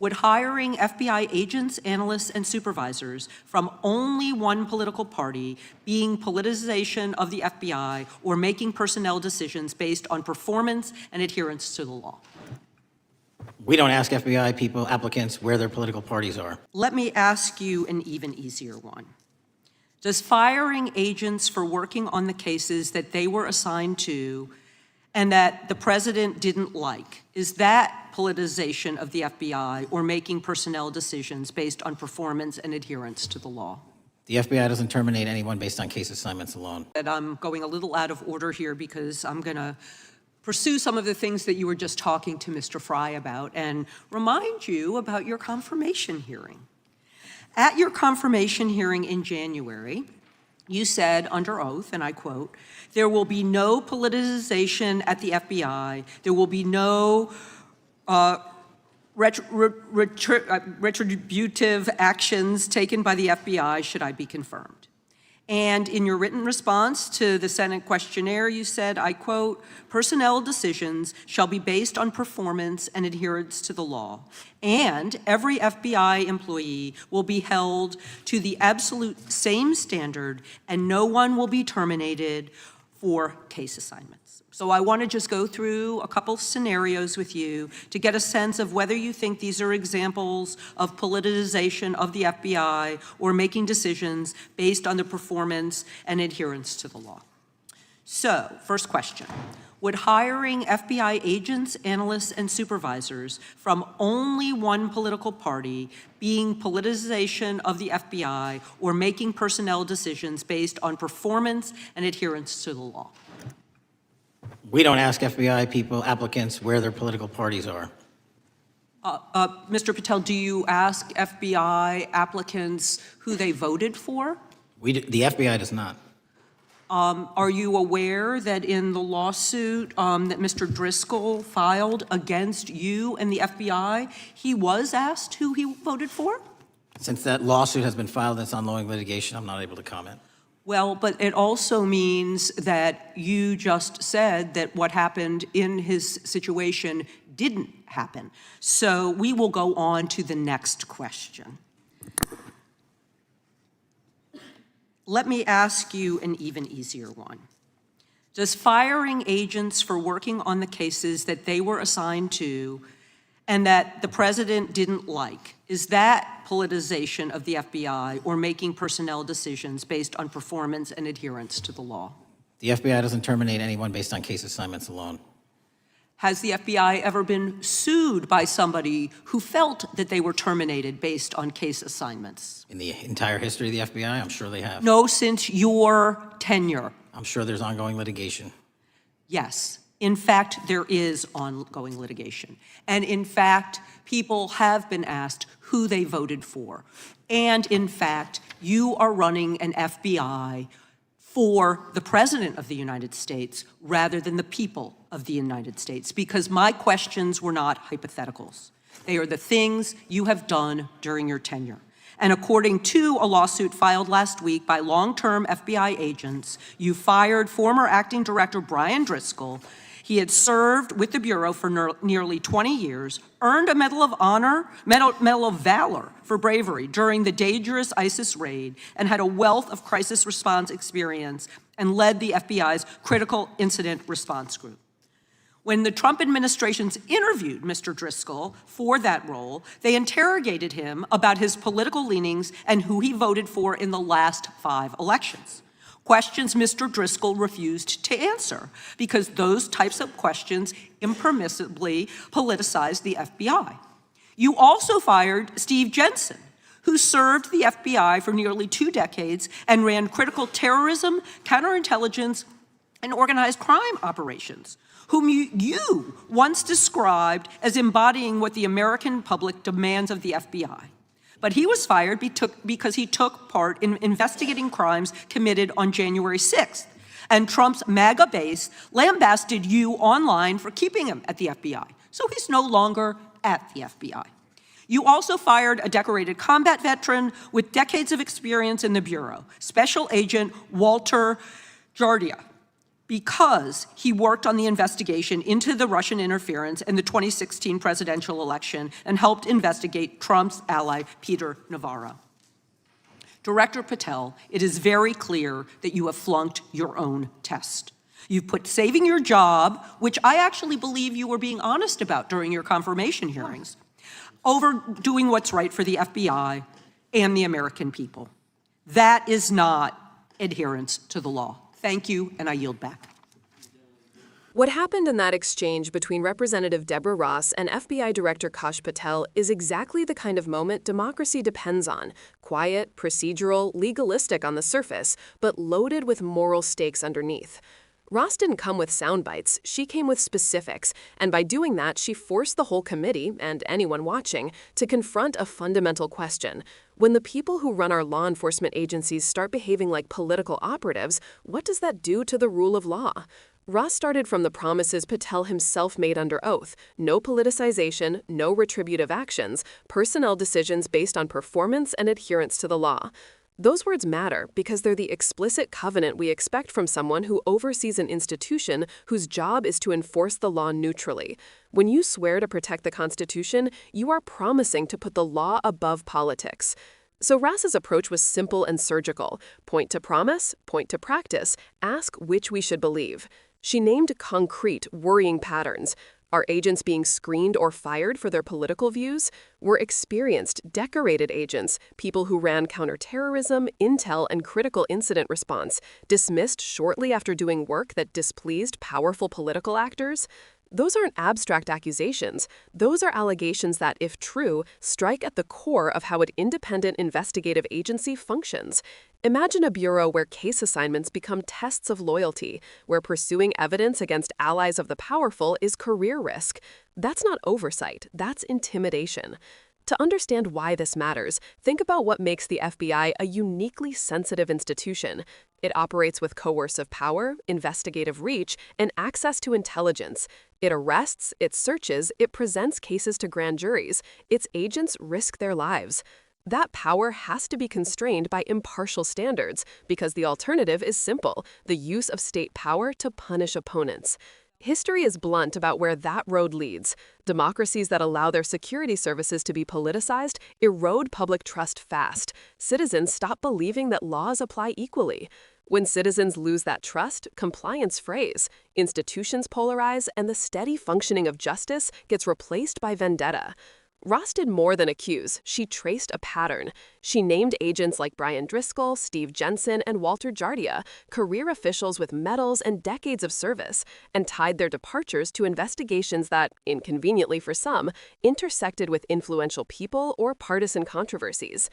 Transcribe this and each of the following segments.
Would hiring FBI agents, analysts, and supervisors from only one political party being politicization of the FBI or making personnel decisions based on performance and adherence to the law? We don't ask FBI people, applicants, where their political parties are. Let me ask you an even easier one. Does firing agents for working on the cases that they were assigned to and that the president didn't like, is that politicization of the FBI or making personnel decisions based on performance and adherence to the law? The FBI doesn't terminate anyone based on case assignments alone. And I'm going a little out of order here because I'm going to pursue some of the things that you were just talking to Mr. Fry about and remind you about your confirmation hearing. At your confirmation hearing in January, you said under oath, and I quote, "There will be no politicization at the FBI. There will be no retributive actions taken by the FBI should I be confirmed." And in your written response to the Senate questionnaire, you said, I quote, "Personnel decisions shall be based on performance and adherence to the law, and every FBI employee will be held to the absolute same standard, and no one will be terminated for case assignments." So I want to just go through a couple scenarios with you to get a sense of whether you think these are examples of politicization of the FBI or making decisions based on the performance and adherence to the law. So, first question. Would hiring FBI agents, analysts, and supervisors from only one political party being politicization of the FBI or making personnel decisions based on performance and adherence to the law? We don't ask FBI people, applicants, where their political parties are. Mr. Patel, do you ask FBI applicants who they voted for? The FBI does not. Are you aware that in the lawsuit that Mr. Driscoll filed against you and the FBI, he was asked who he voted for? Since that lawsuit has been filed and it's ongoing litigation, I'm not able to comment. Well, but it also means that you just said that what happened in his situation didn't happen. So we will go on to the next question. Let me ask you an even easier one. Does firing agents for working on the cases that they were assigned to and that the president didn't like, is that politicization of the FBI or making personnel decisions based on performance and adherence to the law? The FBI doesn't terminate anyone based on case assignments alone. Has the FBI ever been sued by somebody who felt that they were terminated based on case assignments? In the entire history of the FBI, I'm sure they have. No, since your tenure. I'm sure there's ongoing litigation. Yes. In fact, there is ongoing litigation. And in fact, people have been asked who they voted for. And in fact, you are running an FBI for the President of the United States rather than the people of the United States, because my questions were not hypotheticals. They are the things you have done during your tenure. And according to a lawsuit filed last week by long-term FBI agents, you fired former acting director Brian Driscoll. He had served with the Bureau for nearly 20 years, earned a Medal of Honor, Medal of Valor for bravery during the dangerous ISIS raid, and had a wealth of crisis response experience and led the FBI's Critical Incident Response Group. When the Trump administrations interviewed Mr. Driscoll for that role, they interrogated him about his political leanings and who he voted for in the last 5 elections. Questions Mr. Driscoll refused to answer because those types of questions impermissibly politicized the FBI. You also fired Steve Jensen, who served the FBI for nearly 2 decades and ran critical terrorism, counterintelligence, and organized crime operations, whom you once described as embodying what the American public demands of the FBI. But he was fired because he took part in investigating crimes committed on January 6th. And Trump's MAGA base lambasted you online for keeping him at the FBI. So he's no longer at the FBI. You also fired a decorated combat veteran with decades of experience in the Bureau, Special Agent Walter Jardia, because he worked on the investigation into the Russian interference in the 2016 presidential election and helped investigate Trump's ally, Peter Navarro. Director Patel, it is very clear that you have flunked your own test. You've put saving your job, which I actually believe you were being honest about during your confirmation hearings, over doing what's right for the FBI and the American people. That is not adherence to the law. Thank you, and I yield back. What happened in that exchange between Representative Deborah Ross and FBI Director Kash Patel is exactly the kind of moment democracy depends on: quiet, procedural, legalistic on the surface, but loaded with moral stakes underneath. Ross didn't come with sound bites, she came with specifics, and by doing that, she forced the whole committee, and anyone watching, to confront a fundamental question. When the people who run our law enforcement agencies start behaving like political operatives, what does that do to the rule of law? Ross started from the promises Patel himself made under oath: no politicization, no retributive actions, personnel decisions based on performance and adherence to the law. Those words matter because they're the explicit covenant we expect from someone who oversees an institution whose job is to enforce the law neutrally. When you swear to protect the Constitution, you are promising to put the law above politics. So Ross's approach was simple and surgical: point to promise, point to practice, ask which we should believe. She named concrete, worrying patterns. Are agents being screened or fired for their political views? Were experienced, decorated agents, people who ran counterterrorism, intel, and critical incident response, dismissed shortly after doing work that displeased powerful political actors? Those aren't abstract accusations. Those are allegations that, if true, strike at the core of how an independent investigative agency functions. Imagine a bureau where case assignments become tests of loyalty, where pursuing evidence against allies of the powerful is career risk. That's not oversight, that's intimidation. To understand why this matters, think about what makes the FBI a uniquely sensitive institution. It operates with coercive power, investigative reach, and access to intelligence. It arrests, it searches, it presents cases to grand juries. Its agents risk their lives. That power has to be constrained by impartial standards, because the alternative is simple: the use of state power to punish opponents. History is blunt about where that road leads. Democracies that allow their security services to be politicized erode public trust fast. Citizens stop believing that laws apply equally. When citizens lose that trust, compliance frays, institutions polarize, and the steady functioning of justice gets replaced by vendetta. Ross did more than accuse. She traced a pattern. She named agents like Brian Driscoll, Steve Jensen, and Walter Jardia, career officials with medals and decades of service, and tied their departures to investigations that, inconveniently for some, intersected with influential people or partisan controversies.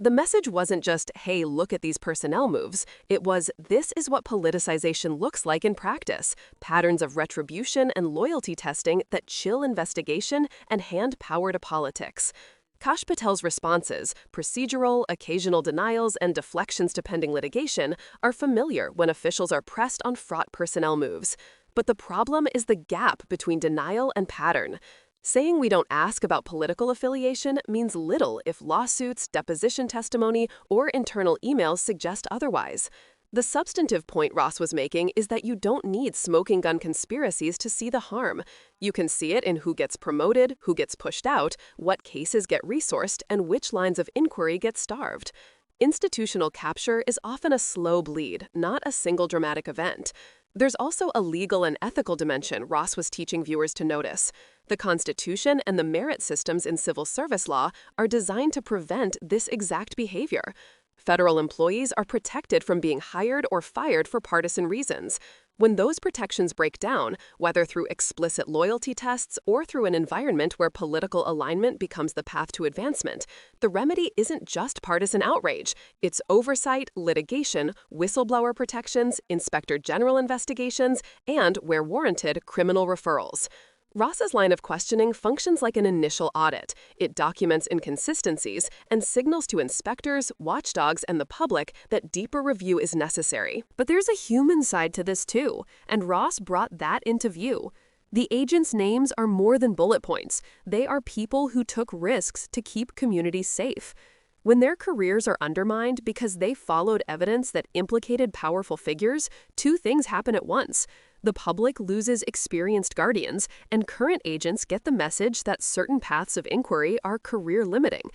The message wasn't just, hey, look at these personnel moves. It was, this is what politicization looks like in practice: patterns of retribution and loyalty testing that chill investigation and hand power to politics. Kash Patel's responses, procedural, occasional denials, and deflections to pending litigation, are familiar when officials are pressed on fraught personnel moves. But the problem is the gap between denial and pattern. Saying we don't ask about political affiliation means little if lawsuits, deposition testimony, or internal emails suggest otherwise. The substantive point Ross was making is that you don't need smoking gun conspiracies to see the harm. You can see it in who gets promoted, who gets pushed out, what cases get resourced, and which lines of inquiry get starved. Institutional capture is often a slow bleed, not a single dramatic event. There's also a legal and ethical dimension Ross was teaching viewers to notice. The Constitution and the merit systems in civil service law are designed to prevent this exact behavior. Federal employees are protected from being hired or fired for partisan reasons. When those protections break down, whether through explicit loyalty tests or through an environment where political alignment becomes the path to advancement, the remedy isn't just partisan outrage. It's oversight, litigation, whistleblower protections, inspector general investigations, and, where warranted, criminal referrals. Ross's line of questioning functions like an initial audit. It documents inconsistencies and signals to inspectors, watchdogs, and the public that deeper review is necessary. But there's a human side to this too, and Ross brought that into view. The agents' names are more than bullet points. They are people who took risks to keep communities safe. When their careers are undermined because they followed evidence that implicated powerful figures, two things happen at once. The public loses experienced guardians, and current agents get the message that certain paths of inquiry are career-limiting.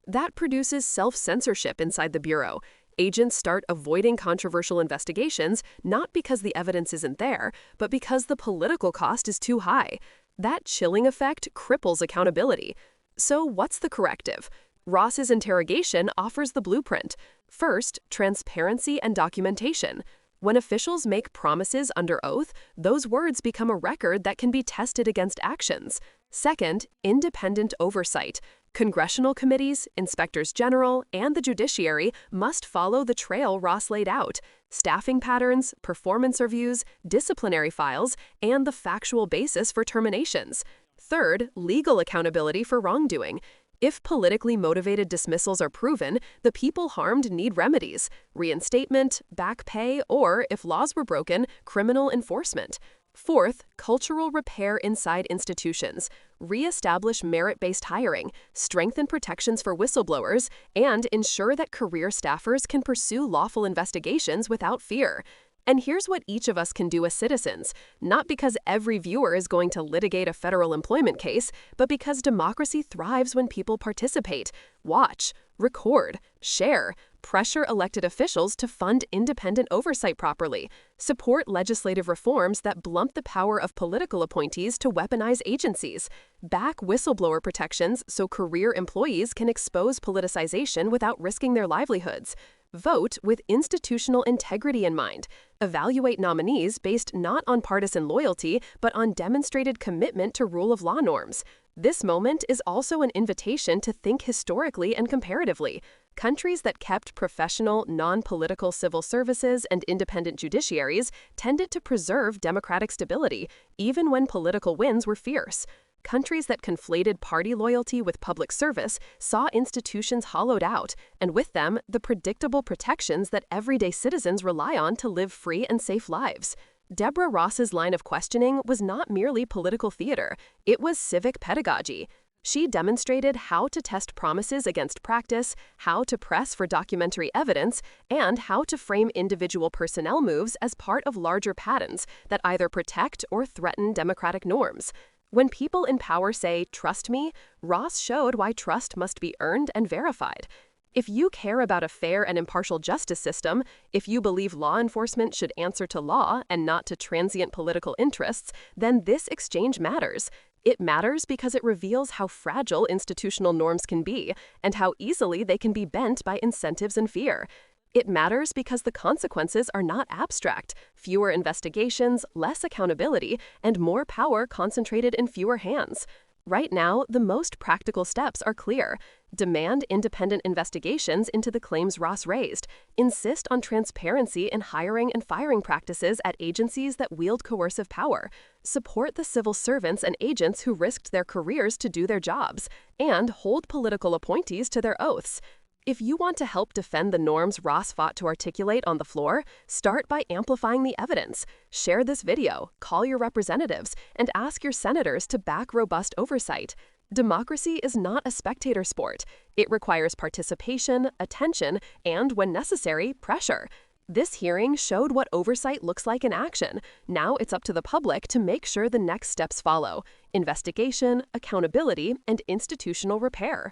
That produces self-censorship inside the Bureau. Agents start avoiding controversial investigations not because the evidence isn't there, but because the political cost is too high. That chilling effect cripples accountability. So what's the corrective? Ross's interrogation offers the blueprint. First, transparency and documentation. When officials make promises under oath, those words become a record that can be tested against actions. Second, independent oversight. Congressional committees, inspectors general, and the judiciary must follow the trail Ross laid out: staffing patterns, performance reviews, disciplinary files, and the factual basis for terminations. Third, legal accountability for wrongdoing. If politically motivated dismissals are proven, the people harmed need remedies: reinstatement, back pay, or, if laws were broken, criminal enforcement. Fourth, cultural repair inside institutions. Re-establish merit-based hiring, strengthen protections for whistleblowers, and ensure that career staffers can pursue lawful investigations without fear. And here's what each of us can do as citizens, not because every viewer is going to litigate a federal employment case, but because democracy thrives when people participate. Watch, record, share, pressure elected officials to fund independent oversight properly, support legislative reforms that blunt the power of political appointees to weaponize agencies, back whistleblower protections so career employees can expose politicization without risking their livelihoods. Vote with institutional integrity in mind. Evaluate nominees based not on partisan loyalty, but on demonstrated commitment to rule of law norms. This moment is also an invitation to think historically and comparatively. Countries that kept professional, non-political civil services and independent judiciaries tended to preserve democratic stability, even when political wins were fierce. Countries that conflated party loyalty with public service saw institutions hollowed out, and with them, the predictable protections that everyday citizens rely on to live free and safe lives. Deborah Ross's line of questioning was not merely political theater, it was civic pedagogy. She demonstrated how to test promises against practice, how to press for documentary evidence, and how to frame individual personnel moves as part of larger patterns that either protect or threaten democratic norms. When people in power say, "Trust me," Ross showed why trust must be earned and verified. If you care about a fair and impartial justice system, if you believe law enforcement should answer to law and not to transient political interests, then this exchange matters. It matters because it reveals how fragile institutional norms can be and how easily they can be bent by incentives and fear. It matters because the consequences are not abstract: fewer investigations, less accountability, and more power concentrated in fewer hands. Right now, the most practical steps are clear. Demand independent investigations into the claims Ross raised. Insist on transparency in hiring and firing practices at agencies that wield coercive power. Support the civil servants and agents who risked their careers to do their jobs. And hold political appointees to their oaths. If you want to help defend the norms Ross fought to articulate on the floor, start by amplifying the evidence. Share this video, call your representatives, and ask your senators to back robust oversight. Democracy is not a spectator sport. It requires participation, attention, and, when necessary, pressure. This hearing showed what oversight looks like in action. Now it's up to the public to make sure the next steps follow: investigation, accountability, and institutional repair.